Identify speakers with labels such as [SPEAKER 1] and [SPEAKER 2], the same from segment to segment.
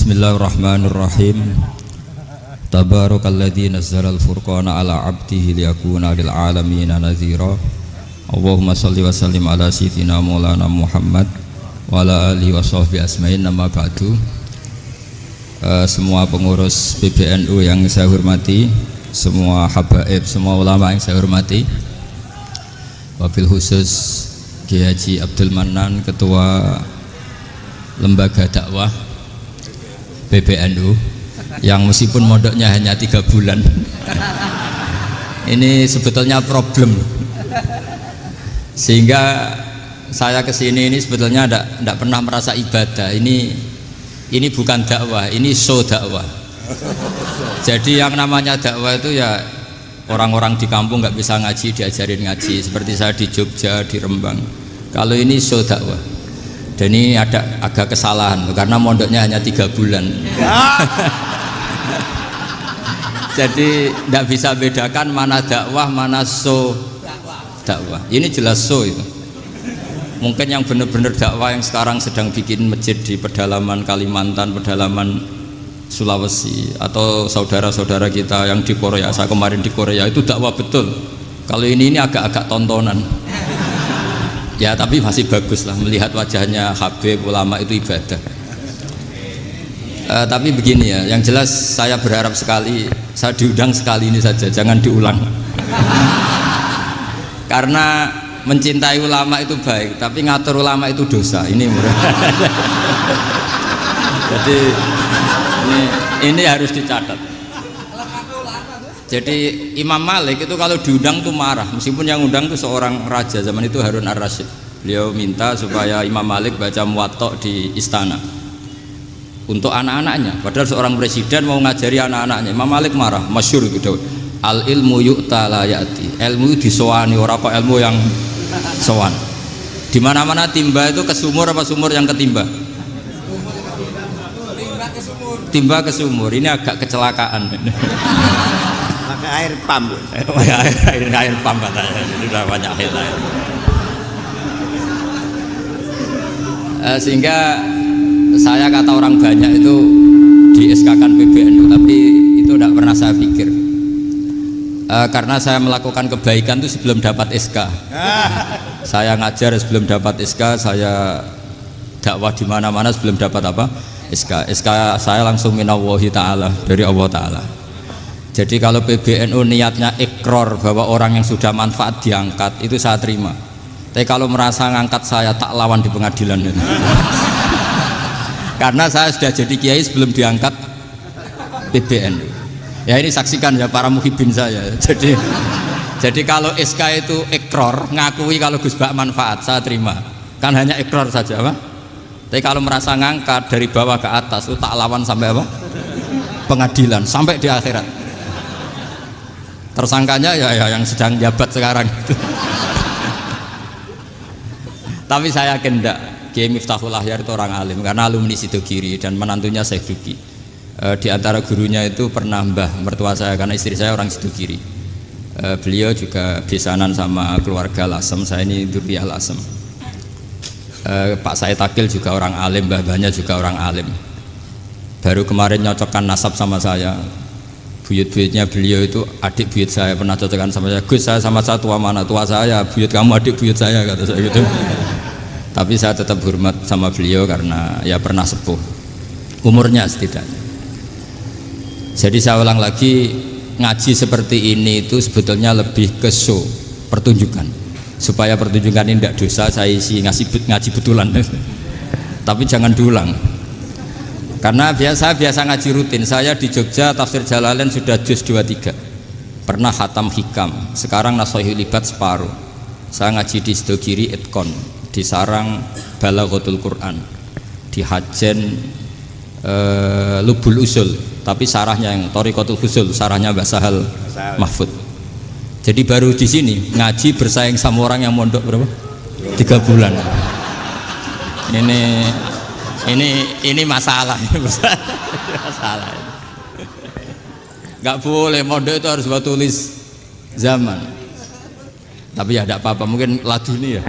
[SPEAKER 1] Bismillahirrahmanirrahim. Tabarakalladzi nazzalal furqana ala 'abdihi liyakuna lil 'alamin nadhira. Allahumma shalli wa sallim ala sayyidina Maulana Muhammad wa ala alihi wa sahbihi asma'in. Nama ba'du. Semua pengurus PBNU yang saya hormati, semua habaib, semua ulama yang saya hormati, wabil khusus Kiai Haji Abdul Manan, Ketua Lembaga Dakwah PBNU, yang meskipun mondoknya hanya 3 bulan ini sebetulnya problem, sehingga saya kesini ini sebetulnya tidak pernah merasa ibadah. Ini bukan dakwah, ini show dakwah. Jadi yang namanya dakwah itu ya orang-orang di kampung nggak bisa ngaji diajarin ngaji, seperti saya di Jogja, di Rembang. Kalau ini show dakwah, dan ini agak kesalahan karena mondoknya hanya 3 bulan. Jadi tidak bisa bedakan mana dakwah, mana show dakwah. Ini jelas show itu. Mungkin yang benar-benar dakwah yang sekarang sedang bikin masjid di pedalaman Kalimantan, pedalaman Sulawesi, atau saudara-saudara kita yang di Korea, saya kemarin di Korea, itu dakwah betul. Kalau ini agak-agak tontonan. Ya tapi masih bagus lah, melihat wajahnya Habib, ulama itu ibadah. Tapi begini ya, yang jelas saya berharap sekali, saya diundang sekali ini saja, jangan diulang. Karena mencintai ulama itu baik, tapi ngatur ulama itu dosa. Ini jadi ini harus dicatat. Jadi Imam Malik itu kalau diundang tuh marah, meskipun yang undang itu seorang raja zaman itu, Harun ar-Rasyid. Beliau minta supaya Imam Malik baca Muwatta di istana untuk anak-anaknya, padahal seorang presiden mau ngajari anak-anaknya. Imam Malik marah, masyhur itu Daud, al ilmu yu'ta la ya'ti, ilmu disowani, ora kok ilmu yang sowan. Di mana-mana timba itu ke sumur apa sumur yang ketimba? Timba ke sumur. Ini agak kecelakaan.
[SPEAKER 2] Pakai air pump.
[SPEAKER 1] air pump katanya. Jadi udah banyak air. Sehingga saya kata orang banyak itu di SK-kan PBNU, tapi itu tidak pernah saya pikir. Karena saya melakukan kebaikan itu sebelum dapat SK. Saya ngajar sebelum dapat SK, saya dakwah di mana-mana sebelum dapat apa? SK saya langsung minallahi ta'ala, dari Allah Ta'ala. Jadi kalau PBNU niatnya ikrar bahwa orang yang sudah manfaat diangkat, itu saya terima. Tapi kalau merasa ngangkat saya, tak lawan di pengadilan. Karena saya sudah jadi kiai sebelum diangkat PBNU. Ya ini saksikan ya para muhibin saya. Jadi kalau SK itu ikrar, ngakui kalau Gus Bak manfaat, saya terima. Kan hanya ikrar saja, Pak. Tapi kalau merasa ngangkat dari bawah ke atas, itu tak lawan sampai apa? Pengadilan, sampai di akhirat. Tersangkanya ya yang sedang jabat sekarang itu. Tapi saya yakin enggak, Kiai Miftahul Ahyar itu orang alim, karena alumni Sidogiri dan menantunya Syekh Duki. Di antara gurunya itu pernah mbah mertua saya, karena istri saya orang Sidogiri. Beliau juga besanan sama keluarga Lasem, saya ini Durriyah Lasem. Pak Said Akil juga orang alim, mbah-mbahnya juga orang alim. Baru kemarin nyocokkan nasab sama saya. Buyut-buyutnya beliau itu adik buyut saya, pernah cocokkan sama saya. Gus, saya sama saya tua mana? Tua saya, buyut kamu adik buyut saya, kata saya gitu. Tapi saya tetap hormat sama beliau karena ya pernah sepuh umurnya setidaknya. Jadi saya ulang lagi, ngaji seperti ini itu sebetulnya lebih ke show, pertunjukan, supaya pertunjukan ini tidak dosa. Saya isi ngaji betulan. Tapi jangan diulang, karena biasa ngaji rutin. Saya di Jogja tafsir Jalalain sudah juz 23, pernah khatam hikam, sekarang Nashihul Ibad separuh. Saya ngaji di Sidogiri Itkon, di Sarang Balaghatul Quran, di Hajen Lubul Usul, tapi sarahnya yang Thariqatul Husul, sarahnya Mbah Sahal Mahfud. Jadi baru di sini ngaji bersaing sama orang yang mondok berapa? 3 bulan. Ini masalah. Masalah. Nggak boleh mondok itu harus buat tulis zaman. Tapi ya tidak apa-apa, mungkin laduni ya.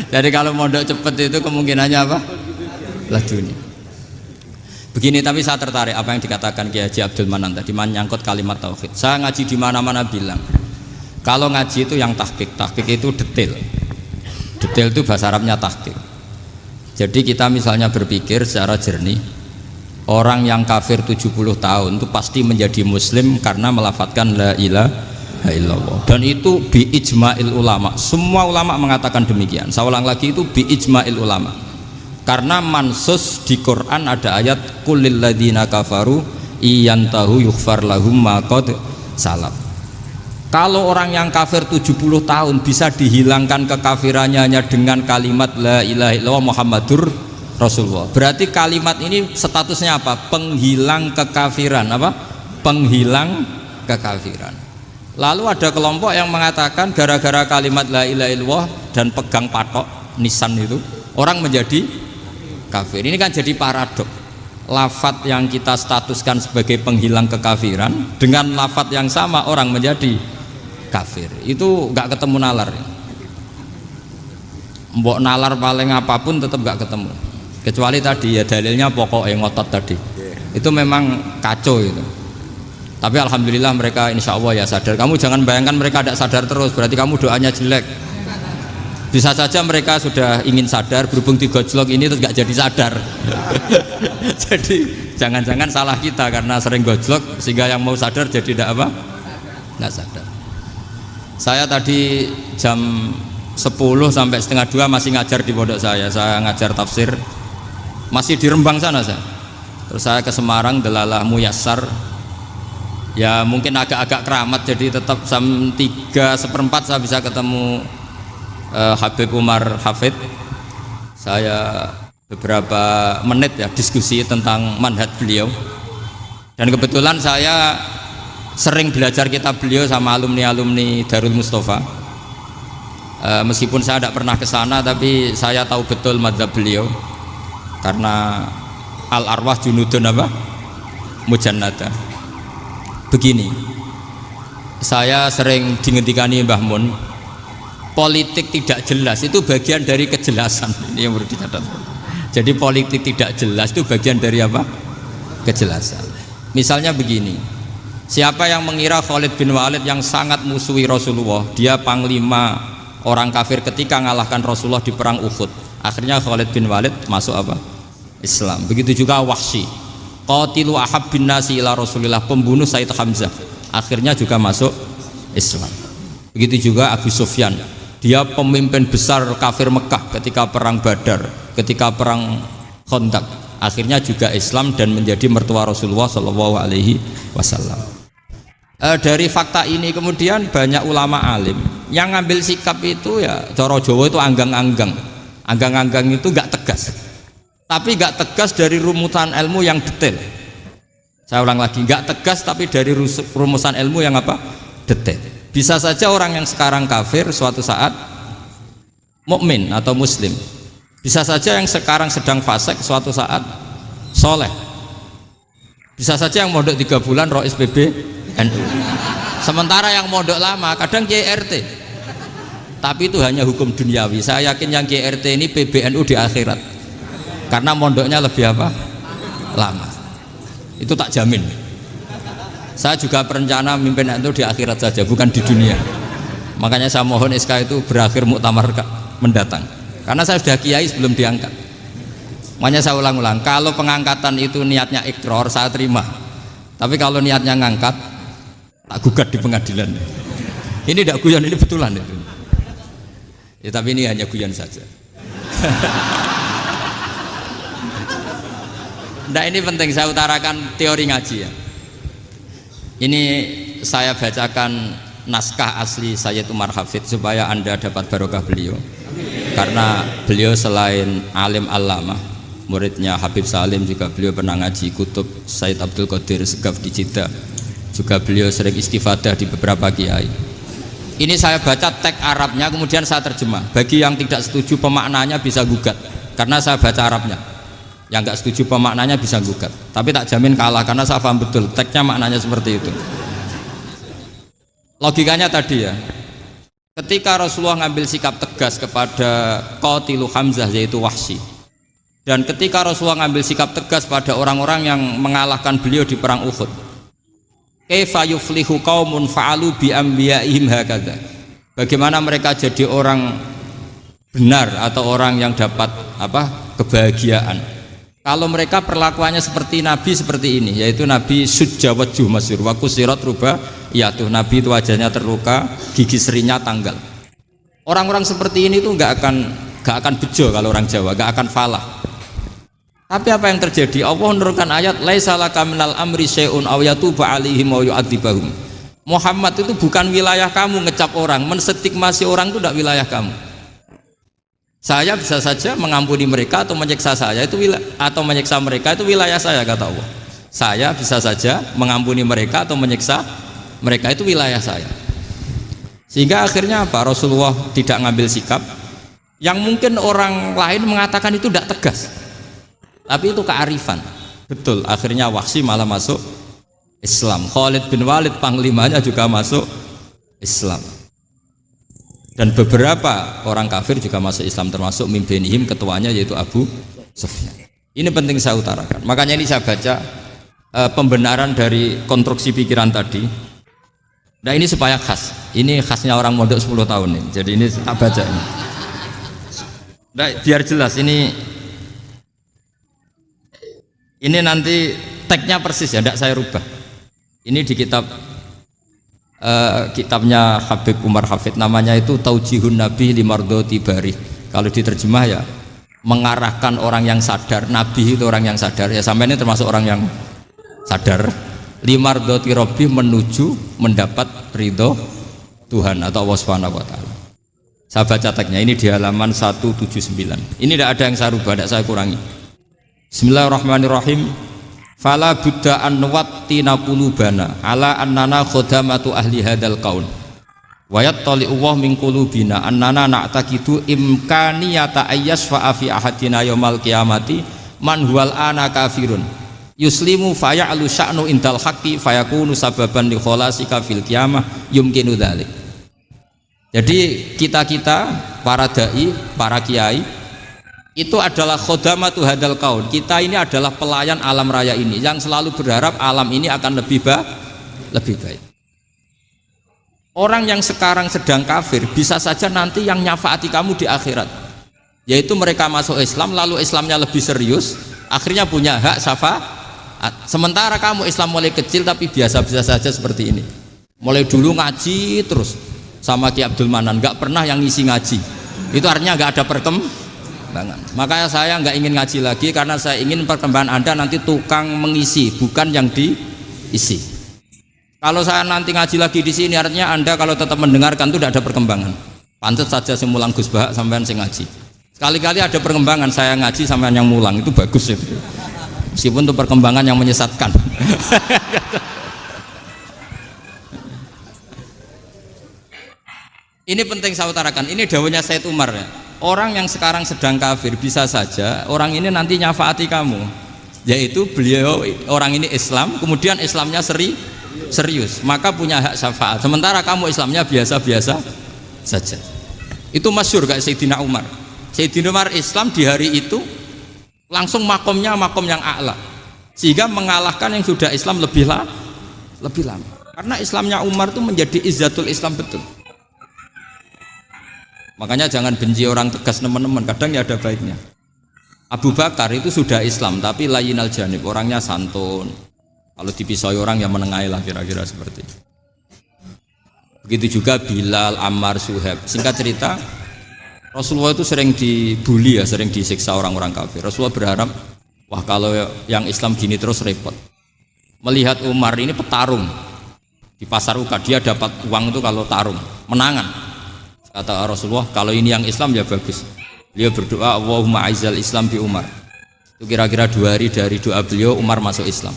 [SPEAKER 1] Jadi kalau mondok cepet itu kemungkinannya apa? Laduni. Begini, tapi saya tertarik apa yang dikatakan Kiai Haji Abdul Manan tadi menyangkut kalimat tauhid. Saya ngaji di mana-mana bilang, kalau ngaji itu yang tahqiq itu detail. Detail itu bahasa Arabnya tahqiq. Jadi kita misalnya berpikir secara jernih, orang yang kafir 70 tahun itu pasti menjadi muslim karena melafadzkan la ilaha illallah. Dan itu bi ijma'il ulama. Semua ulama mengatakan demikian. Saya ulang lagi, itu bi ijma'il ulama. Karena mansus di Quran ada ayat kulil ladina kafaru iyantahu yughfar lahum ma qad salaf. Kalau orang yang kafir 70 tahun bisa dihilangkan kekafirannya hanya dengan kalimat la ilaha illallah Muhammadur Rasulullah. Berarti kalimat ini statusnya apa? Penghilang kekafiran, apa? Penghilang kekafiran. Lalu ada kelompok yang mengatakan gara-gara kalimat la ilaha illallah dan pegang patok nisan itu orang menjadi kafir. Ini kan jadi paradok. Lafat yang kita statuskan sebagai penghilang kekafiran dengan lafat yang sama orang menjadi kafir. Itu nggak ketemu nalar. Mbok nalar paling apapun tetap nggak ketemu. Kecuali tadi ya dalilnya pokoknya ngotot tadi. Itu memang kacau itu. Tapi alhamdulillah mereka insya Allah ya sadar. Kamu jangan bayangkan mereka tidak sadar terus. Berarti kamu doanya jelek. Bisa saja mereka sudah ingin sadar, berhubung digojlok ini terus gak jadi sadar. Jadi jangan-jangan salah kita karena sering gojlok sehingga yang mau sadar jadi tidak apa? Nggak sadar. Saya tadi jam 10 sampai setengah 2 masih ngajar di pondok saya ngajar tafsir masih di Rembang sana saya. Terus saya ke Semarang Delalah Muyassar. Ya mungkin agak-agak keramat jadi tetap jam 3:4 saya bisa ketemu Habib Umar Hafid. Saya beberapa menit ya diskusi tentang manhaj beliau, dan kebetulan saya sering belajar kitab beliau sama alumni-alumni Darul Mustafa. Meskipun saya tidak pernah ke sana, tapi saya tahu betul mazhab beliau karena al arwah junudun apa? Mujannada. Begini, saya sering dingendikani Mbah Mun, politik tidak jelas itu bagian dari kejelasan. Ini yang perlu dicatat. Jadi politik tidak jelas itu bagian dari apa? Kejelasan. Misalnya begini, siapa yang mengira Khalid bin Walid yang sangat musuhi Rasulullah, dia panglima orang kafir ketika ngalahkan Rasulullah di perang Uhud, akhirnya Khalid bin Walid masuk apa? Islam. Begitu juga Wahsy, qatilu ahabbin nasi ila Rasulillah, pembunuh Sayyid Hamzah, akhirnya juga masuk Islam. Begitu juga Abu Sufyan, dia pemimpin besar kafir Mekah ketika perang Badar, ketika perang Khandaq, akhirnya juga Islam dan menjadi mertua Rasulullah Shallallahu Alaihi Wasallam. Dari fakta ini kemudian banyak ulama alim yang ngambil sikap itu ya cara Jawa itu anggang-anggang. Anggang-anggang itu gak tegas, tapi gak tegas dari rumusan ilmu yang detail. Saya ulang lagi, gak tegas tapi dari rumusan ilmu yang apa? Detail. Bisa saja orang yang sekarang kafir suatu saat mukmin atau muslim. Bisa saja yang sekarang sedang fasik suatu saat soleh. Bisa saja yang mondok 3 bulan rois PBNU. Sementara yang mondok lama kadang Kiai RT. Tapi itu hanya hukum duniawi. Saya yakin yang Kiai RT ini PBNU di akhirat. Karena mondoknya lebih apa? Lama. Itu tak jamin. Saya juga berencana mimpin itu di akhirat saja, bukan di dunia. Makanya saya mohon SK itu berakhir muktamar mendatang. Karena saya sudah kiai sebelum diangkat. Makanya saya ulang-ulang, kalau pengangkatan itu niatnya ikrar, saya terima. Tapi kalau niatnya ngangkat, tak gugat di pengadilan. Ini tidak guyon, ini betulan itu. Ya, tapi ini hanya guyon saja. Nah, ini penting saya utarakan teori ngaji ya. Ini saya bacakan naskah asli Sayyid Umar Hafid supaya Anda dapat barokah beliau. Karena beliau selain alim allamah, muridnya Habib Salim, juga beliau pernah ngaji kutub Sayyid Abdul Qadir Segaf di Jeddah. Juga beliau sering istifadah di beberapa kiai. Ini saya baca teks Arabnya kemudian saya terjemah. Bagi yang tidak setuju pemaknanya bisa gugat, karena saya baca Arabnya. Yang nggak setuju pemaknanya bisa gugat, tapi tak jamin kalah karena saya paham betul teksnya maknanya seperti itu. Logikanya tadi ya, ketika Rasulullah ngambil sikap tegas kepada qatilu Hamzah yaitu Wahsy, Dan ketika Rasulullah ngambil sikap tegas pada orang-orang yang mengalahkan beliau di perang Uhud, kaifa yuflihu qaumun fa'alu bi anbiya'ihim hakadha, bagaimana mereka jadi orang benar atau orang yang dapat kebahagiaan kalau mereka perlakuannya seperti Nabi seperti ini, yaitu Nabi sujja wajhuh masyhur wa kusirat ruba, yaitu Nabi itu wajahnya terluka, gigi serinya tanggal. Orang-orang seperti ini tuh nggak akan bejo kalau orang Jawa, nggak akan falah. Tapi apa yang terjadi? Allah menurunkan ayat laisa laka minal amri syai'un aw yatuba 'alaihim aw yu'adzibahum. Muhammad itu bukan wilayah kamu ngecap orang, menstigmasi orang itu tidak wilayah kamu. Saya bisa saja mengampuni mereka atau menyiksa saya itu atau menyiksa mereka itu wilayah saya, kata Allah. Saya bisa saja mengampuni mereka atau menyiksa mereka itu wilayah saya. Sehingga akhirnya apa? Rasulullah tidak ngambil sikap yang mungkin orang lain mengatakan itu tidak tegas. Tapi itu kearifan. Betul, akhirnya Wahsy malah masuk Islam. Khalid bin Walid panglimanya juga masuk Islam. Dan beberapa orang kafir juga masuk Islam, termasuk mimbenihim, ketuanya yaitu Abu Sufyan. Ini penting saya utarakan. Makanya ini saya baca pembenaran dari konstruksi pikiran tadi. Nah ini supaya khas. Ini khasnya orang mondok 10 tahun nih. Jadi ini tak baca ini. Nah, biar jelas ini nanti tagnya persis ya, tidak saya rubah. Ini di kitabnya Habib Umar Hafid, namanya itu Taujihun Nabi Limardoti Bari. Kalau diterjemah ya mengarahkan orang yang sadar. Nabi itu orang yang sadar. Ya sampai ini termasuk orang yang sadar. Limardoti Robbi, menuju mendapat ridho Tuhan atau Allah Subhanahu wa Ta'ala. Saya baca tagnya ini di halaman 179. Ini tidak ada yang saya rubah, tidak saya kurangi. Bismillahirrahmanirrahim. Fala buddha an nuwattina qulubana ala annana khodamatu ahli hadal qaul wa yattali'u wa min qulubina annana na'taqidu imkaniyata ayyasfa'a fi ahadina yaumal qiyamati man huwal ana kafirun yuslimu faya'lu sya'nu indal haqqi fayakunu sababan li kholasika fil qiyamah yumkinu dzalik. Jadi kita para dai, para kiai itu adalah khodamatu hadal kaun. Kita ini adalah pelayan alam raya ini yang selalu berharap alam ini akan lebih baik. Orang yang sekarang sedang kafir bisa saja nanti yang nyafaati kamu di akhirat, yaitu mereka masuk Islam lalu Islamnya lebih serius, akhirnya punya hak syafaat. Sementara kamu Islam mulai kecil tapi biasa-biasa saja seperti ini, mulai dulu ngaji terus sama Ki Abdul Manan, nggak pernah yang ngisi ngaji, itu artinya nggak ada perkembangan. Makanya saya nggak ingin ngaji lagi karena saya ingin perkembangan Anda nanti tukang mengisi, bukan yang diisi. Kalau saya nanti ngaji lagi di sini artinya Anda kalau tetap mendengarkan itu tidak ada perkembangan. Pantas saja saya mulang Gus Bahak sampean sing ngaji. Sekali-kali ada perkembangan, saya ngaji sampean yang mulang, itu bagus itu. Meskipun itu perkembangan yang menyesatkan. Ini penting saya utarakan. Ini dawuhnya Said Umar ya. Orang yang sekarang sedang kafir bisa saja orang ini nanti nyafaati kamu, yaitu beliau orang ini Islam, kemudian Islamnya serius, maka punya hak syafaat. Sementara kamu Islamnya biasa-biasa saja. Itu masyhur kayak Sayyidina Umar. Sayyidina Umar Islam di hari itu langsung makomnya makom yang a'la, sehingga mengalahkan yang sudah Islam lebih lama. Karena Islamnya Umar itu menjadi izzatul Islam betul. Makanya jangan benci orang tegas teman-teman, kadang ya ada baiknya. Abu Bakar itu sudah Islam tapi layinal janib, orangnya santun. Kalau dipisoi orang yang menengahi lah, kira-kira seperti itu. Begitu juga Bilal, Ammar, Suhaib. Singkat cerita, Rasulullah itu sering dibully ya, sering disiksa orang-orang kafir. Rasulullah berharap, wah kalau yang Islam gini terus repot. Melihat Umar ini petarung di pasar Uka, dia dapat uang itu kalau tarung, menangan. Kata Rasulullah, kalau ini yang Islam ya bagus. Beliau berdoa, Allahumma aizal Islam bi Umar. Itu kira-kira 2 hari dari doa beliau, Umar masuk Islam.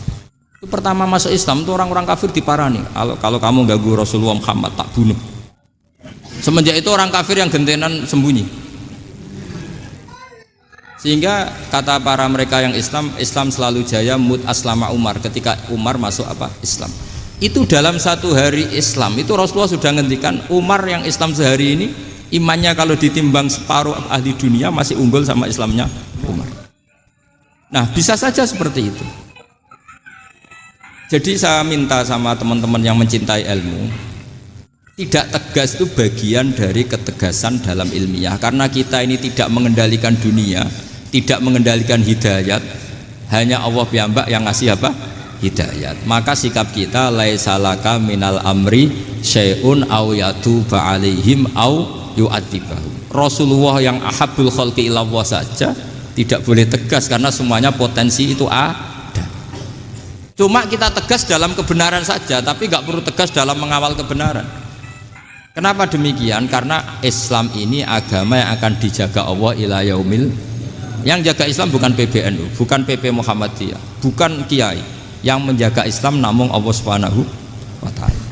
[SPEAKER 1] Itu pertama masuk Islam itu orang-orang kafir diparani. Kalau kamu ganggu Rasulullah Muhammad tak bunuh. Semenjak itu orang kafir yang gentenan sembunyi. Sehingga kata para mereka yang Islam selalu jaya mut aslama Umar, ketika Umar masuk Islam. Itu dalam 1 hari Islam itu Rasulullah sudah ngendikan Umar yang Islam sehari ini imannya kalau ditimbang separuh ahli dunia masih unggul sama Islamnya Umar. Nah, bisa saja seperti itu. Jadi saya minta sama teman-teman yang mencintai ilmu, tidak tegas itu bagian dari ketegasan dalam ilmiah. Karena kita ini tidak mengendalikan dunia, tidak mengendalikan hidayat, hanya Allah piyambak yang ngasih apa? Hidayat. Maka sikap kita laisalaka minal amri syai'un aw yatuba alaihim aw yu'adzibahum. Rasulullah yang ahabbul khalqi ilallah saja tidak boleh tegas karena semuanya potensi itu ada. Cuma kita tegas dalam kebenaran saja, tapi nggak perlu tegas dalam mengawal kebenaran. Kenapa demikian? Karena Islam ini agama yang akan dijaga Allah ila yaumil. Yang jaga Islam bukan PBNU, bukan PP Muhammadiyah, bukan kiai. Yang menjaga Islam namun Allah Subhanahu wa ta'ala.